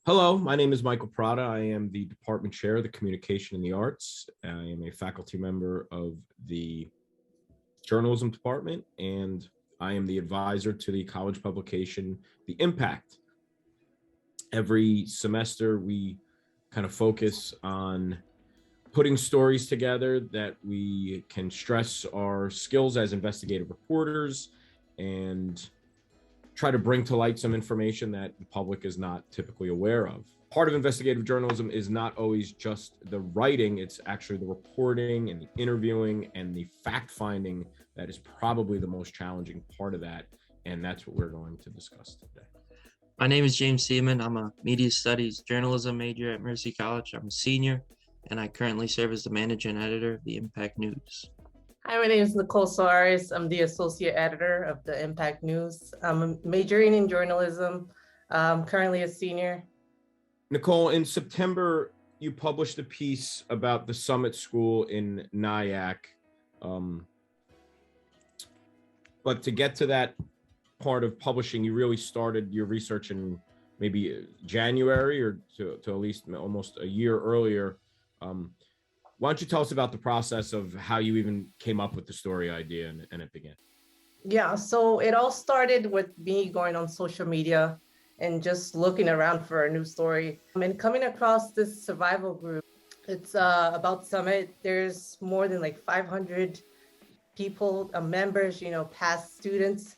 Hello, my name is Michael Prada. I am the department chair of the Communication and the Arts. I am a faculty member of the journalism department, and I am the advisor to the college publication, The Impact. Every semester, we kind of focus on putting stories together that we can stress our skills as investigative reporters and try to bring to light some information that the public is not typically aware of. Part of investigative journalism is not always just the writing, it's actually the reporting and the interviewing and the fact finding that is probably the most challenging part of that. And that's what we're going to discuss today. My name is James Seaman. I'm a media studies journalism major at Mercy College. I'm a senior, and I currently serve as the managing editor of the Impact News. Hi, my name is Nicole. I'm the associate editor of the Impact News. I'm majoring in journalism. I'm currently a senior. Nicole, in September, you published a piece about the Summit School in Nyack. But to get to that part of publishing, you really started your research in maybe January or to at least almost a year earlier. Why don't you tell us about the process of how you even came up with the story idea and it began? Yeah, so it all started with me going on social media and just looking around for a new story and coming across this survival group. It's about Summit. There's more than like 500 people, members, past students.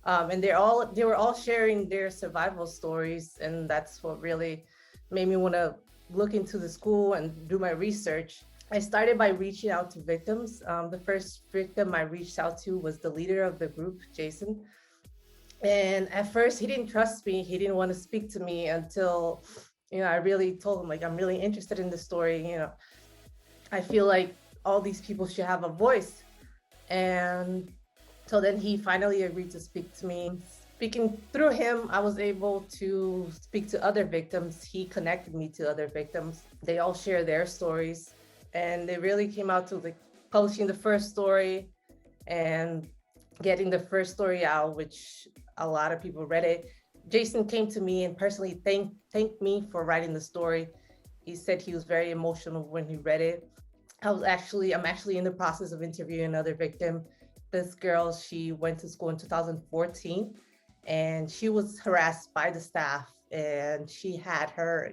And they were all sharing their survival stories. And that's what really made me want to look into the school and do my research. I started by reaching out to victims. The first victim I reached out to was the leader of the group, Jason. And at first he didn't trust me. He didn't want to speak to me until, I really told him, like, I'm really interested in the story. I feel like all these people should have a voice. And so then he finally agreed to speak to me. Speaking through him, I was able to speak to other victims. He connected me to other victims. They all share their stories. And they really came out to like publishing the first story and getting the first story out, which a lot of people read it. Jason came to me and personally thanked me for writing the story. He said he was very emotional when he read it. I'm actually in the process of interviewing another victim. This girl, she went to school in 2014 and she was harassed by the staff, and she had her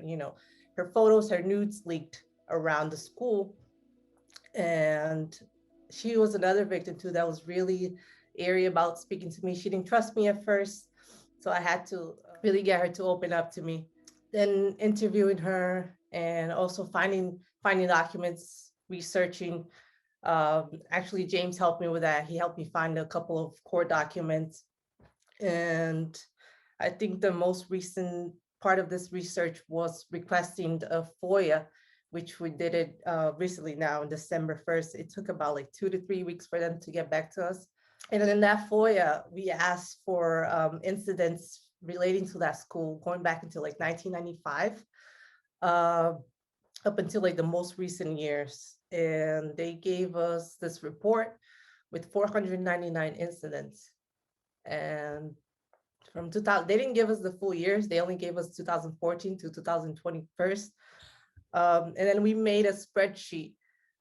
photos, her nudes leaked around the school. And she was another victim too that was really airy about speaking to me. She didn't trust me at first, so I had to really get her to open up to me. Then interviewing her and also finding documents, researching. Actually, James helped me with that. He helped me find a couple of court documents. And I think the most recent part of this research was requesting a FOIA, which we did it recently now on December 1st. It took about like 2 to 3 weeks for them to get back to us. And then in that FOIA, we asked for incidents relating to that school going back into like 1995, up until like the most recent years. And they gave us this report with 499 incidents. And from 2000, they didn't give us the full years. They only gave us 2014 to 2021. And then we made a spreadsheet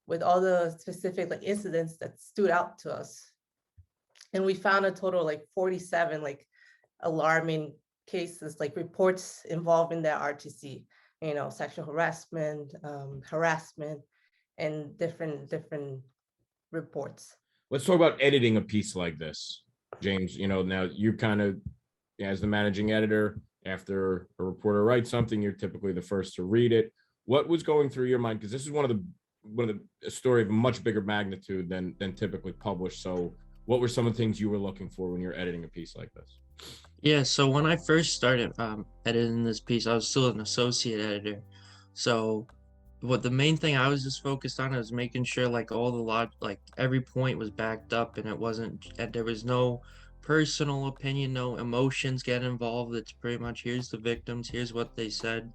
with all the specific like incidents that stood out to us. And we found a total like 47 like alarming cases, like reports involving the RTC, sexual harassment, and different reports. Let's talk about editing a piece like this, James. Now you kind of, as the managing editor, after a reporter writes something, you're typically the first to read it. What was going through your mind? Because this is one of a story of a much bigger magnitude than typically published. So what were some of the things you were looking for when you're editing a piece like this? Yeah, so when I first started editing this piece, I was still an associate editor. So the main thing I was just focused on was making sure like all the every point was backed up, and there was no personal opinion, no emotions get involved. It's pretty much, here's the victims, here's what they said.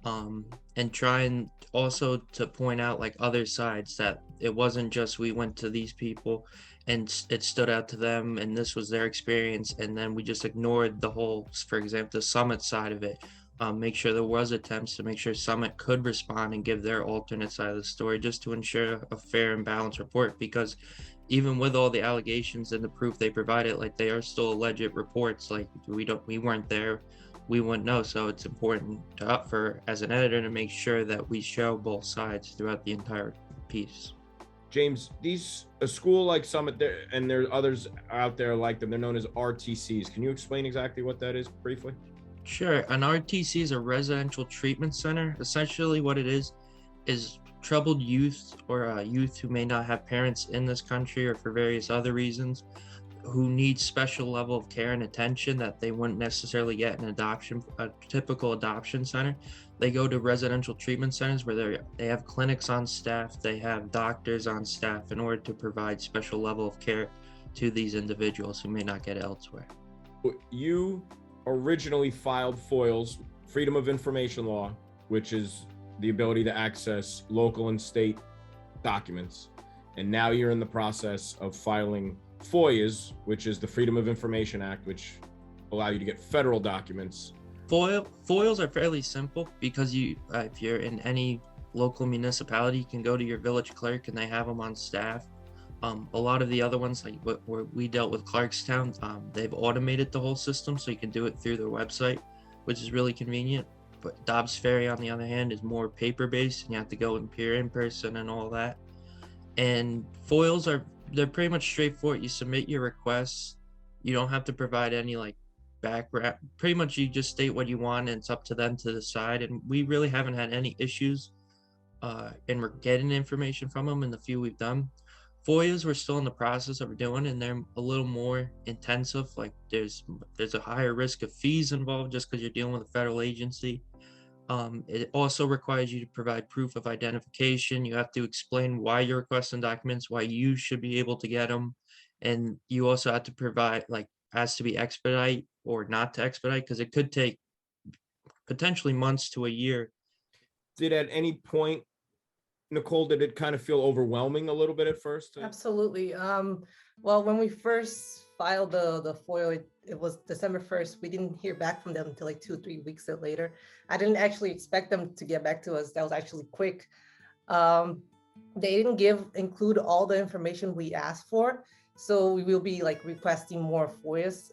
And trying also to point out like other sides, that it wasn't just we went to these people and it stood out to them and this was their experience, and then we just ignored the whole, for example, the Summit side of it. make sure there was attempts to make sure Summit could respond and give their alternate side of the story, just to ensure a fair and balanced report. Because even with all the allegations and the proof they provided, like, they are still alleged reports. Like, we weren't there, we wouldn't know. So it's important for as an editor to make sure that we show both sides throughout the entire piece. James, a school like Summit, and there are others out there like them, they're known as RTCs. Can you explain exactly what that is briefly? Sure. An RTC is a residential treatment center. Essentially what it is troubled youth, or youth who may not have parents in this country or for various other reasons, who need special level of care and attention that they wouldn't necessarily get in a typical adoption center. They go to residential treatment centers where they have clinics on staff, they have doctors on staff in order to provide special level of care to these individuals who may not get elsewhere. You originally filed FOILs, Freedom of Information Law, which is the ability to access local and state documents. And now you're in the process of filing FOIAs, which is the Freedom of Information Act, which allow you to get federal documents. FOILs are fairly simple because if you're in any local municipality, you can go to your village clerk and they have them on staff. A lot of the other ones, like where we dealt with Clarkstown, they've automated the whole system, so you can do it through their website, which is really convenient. But Dobbs Ferry, on the other hand, is more paper-based, and you have to go and appear in person and all that. And FOILs they're pretty much straightforward. You submit your requests. You don't have to provide any background. Pretty much you just state what you want, and it's up to them to decide. And we really haven't had any issues in getting information from them in the few we've done. FOIAs we're still in the process of doing, and they're a little more intensive. Like there's a higher risk of fees involved just because you're dealing with a federal agency. It also requires you to provide proof of identification. You have to explain why you're requesting documents, why you should be able to get them. And you also have to provide, has to be expedite or not to expedite, because it could take potentially months to a year. Did at any point, Nicole, did it kind of feel overwhelming a little bit at first? Absolutely. Well, when we first filed the FOIL, it was December 1st. We didn't hear back from them until 2 or 3 weeks later. I didn't actually expect them to get back to us. That was actually quick. They didn't include all the information we asked for. So we will be requesting more FOIAs.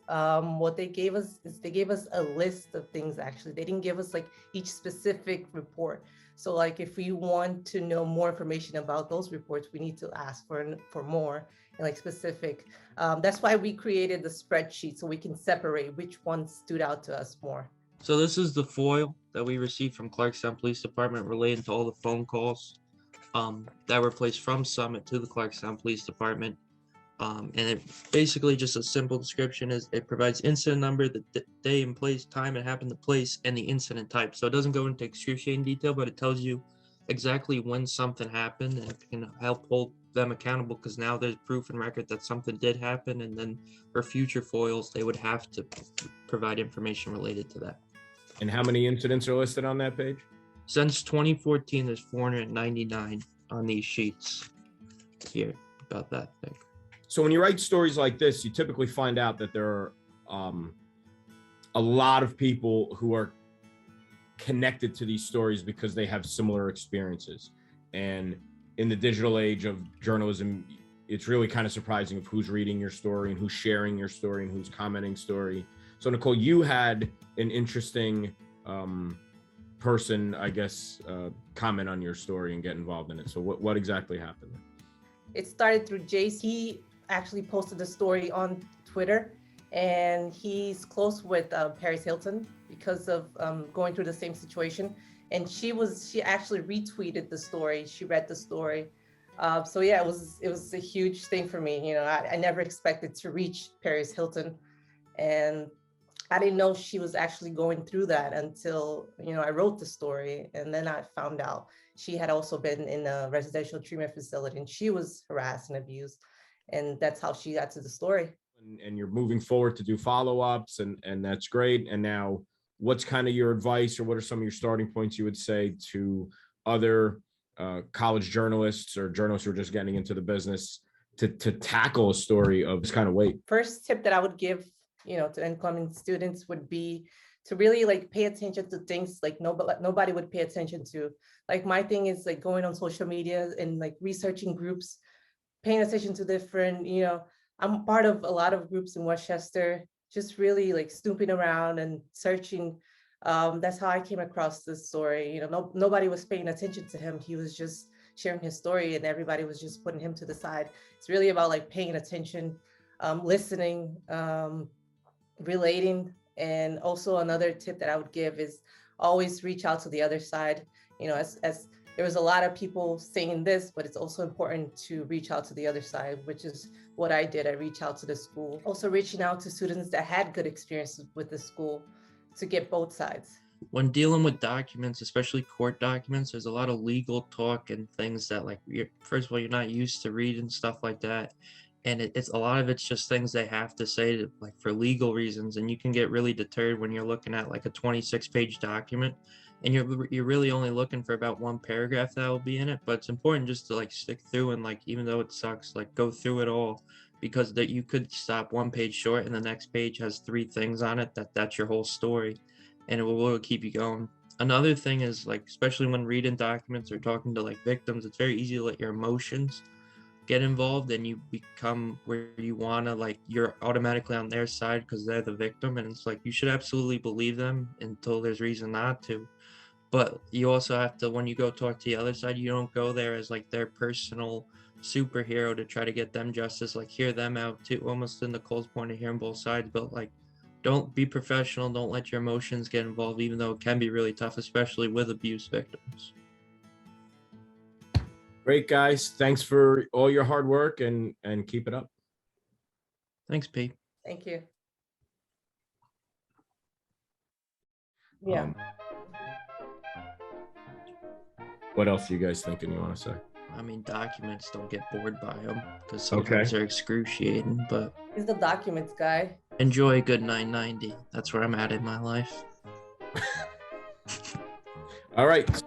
What they gave us is they gave us a list of things. Actually, they didn't give us each specific report. So if we want to know more information about those reports, we need to ask for more and specific. That's why we created the spreadsheet, so we can separate which ones stood out to us more. So this is the FOIL that we received from Clarkstown Police Department relating to all the phone calls that were placed from Summit to the Clarkstown Police Department. And it basically, just a simple description, is it provides incident number, the day and place, time it happened, the place, and the incident type. So it doesn't go into excruciating detail, but it tells you exactly when something happened, and it can help hold them accountable, because now there's proof and record that something did happen. And then for future FOILs, they would have to provide information related to that. And how many incidents are listed on that page? Since 2014, there's 499 on these sheets here about that thing. So when you write stories like this, you typically find out that there are a lot of people who are connected to these stories because they have similar experiences. And in the digital age of journalism, it's really kind of surprising of who's reading your story and who's sharing your story and who's commenting story. So Nicole, you had an interesting person, I guess, comment on your story and get involved in it. So what exactly happened? It started through Jace. He actually posted the story on Twitter, and he's close with Paris Hilton because of going through the same situation. And she actually retweeted the story. She read the story. So yeah, it was a huge thing for me. I never expected to reach Paris Hilton, and I didn't know she was actually going through that until I wrote the story. And then I found out she had also been in a residential treatment facility, and she was harassed and abused. And that's how she got to the story. And you're moving forward to do follow-ups, and that's great. And now, what's kind of your advice, or what are some of your starting points you would say to other college journalists or journalists who are just getting into the business to tackle a story of this kind of weight? First tip that I would give to incoming students would be to really like pay attention to things like nobody would pay attention to. Like my thing is like going on social media and like researching groups, paying attention to different, I'm part of a lot of groups in Westchester, just really like snooping around and searching. That's how I came across this story. Nobody was paying attention to him. He was just sharing his story and everybody was just putting him to the side. It's really about like paying attention, listening, relating. And also another tip that I would give is always reach out to the other side. As there was a lot of people saying this, but it's also important to reach out to the other side, which is what I did. I reached out to the school. Also reaching out to students that had good experiences with the school to get both sides. When dealing with documents, especially court documents, there's a lot of legal talk and things that like, first of all, you're not used to reading stuff like that. And it's a lot of it's just things they have to say to, like for legal reasons. And you can get really deterred when you're looking at like a 26-page document and you're really only looking for about one paragraph that will be in it. But it's important just to like stick through and like, even though it sucks, like go through it all, because that you could stop one page short and the next page has 3 things on it that's your whole story, and it will keep you going. Another thing is like, especially when reading documents or talking to like victims, it's very easy to let your emotions get involved and you become where you want to, like you're automatically on their side because they're the victim, and it's like you should absolutely believe them until there's reason not to. But you also have to, when you go talk to the other side, you don't go there as like their personal superhero to try to get them justice, like hear them out too, almost in Nicole's point of hearing both sides. But like, don't be professional, don't let your emotions get involved, even though it can be really tough, especially with abuse victims. Great, guys. Thanks for all your hard work and keep it up. Thanks, Pete. Thank you. Yeah. What else are you guys thinking you want to say? I mean, documents, don't get bored by them because sometimes they're excruciating, but He's the documents guy. Enjoy a good 990. That's where I'm at in my life. All right.